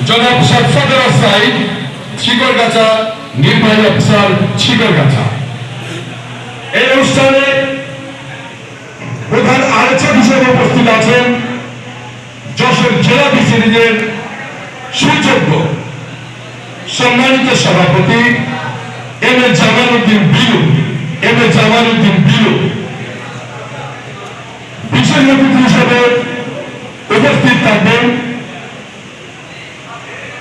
জনাব সাফসাদুর সাইদ শিকরগাছা, নির্বাহী অফিসার শিকরগাছা। এই অনুষ্ঠানে প্রধান আলোচক হিসেবে উপস্থিত আছেন যশোর জেলা বিসিবির সুযোগ্য সম্মানিত সভাপতি এম এ জামালউদ্দিন বিলু। বিশেষ অতিথি হিসেবে উপস্থিত থাকবেন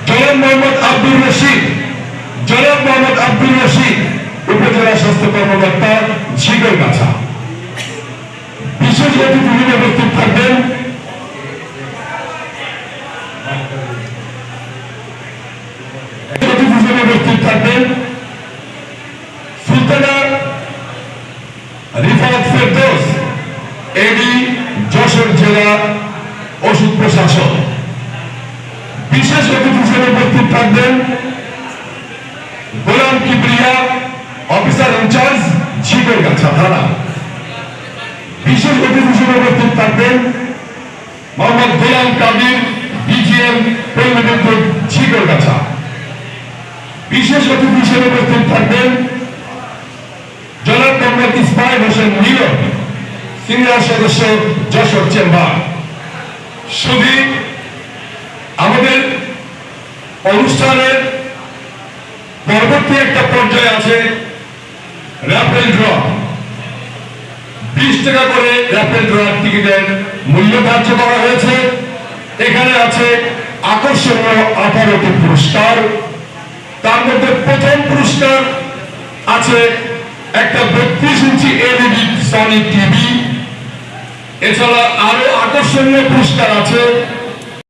জনাব মোহাম্মদ আব্দুর রশিদ উপজেলা স্বাস্থ্য কর্মকর্তা শিকরগাছা। বিশেষ অতিথি হিসেবে উপস্থিত থাকবেন সুলতানা রিফাত ফেরদৌস, এডি যশোর জেলা ওষুধ প্রশাসক। বিশেষ অতিথি হিসেবে উপস্থিত থাকবেন গোলাম কিবরিয়া, অফিসার ইনচার্জ শিকরগাছা থানা। বিশেষ অতিথি হিসেবে উপস্থিত থাকবেন মোহাম্মদ গোলাম কাদির, ডিজিএম পল্লী শিকরগাছা। বিশেষ অতিথি হিসেবে উপস্থিত থাকবেন জনাব মোহাম্মদ ইসমাইল হোসেন মিলন, সিনিয়র সদস্য যশোর চেম্বার। শুধু আমাদের অনুষ্ঠানের পরবর্তী একটা পর্যায়ে আছে র্যাফেল ড্র। 20 টাকা করে র্যাফেল ড্র টিকিটের মূল্য ধার্য করা হয়েছে। এখানে আছে আকর্ষণীয় 18টি পুরস্কার। তার মধ্যে প্রথম পুরস্কার আছে একটা 32 ইঞ্চি এলইডি সনি টিভি। এছাড়া আরো আকর্ষণীয় পুরস্কার আছে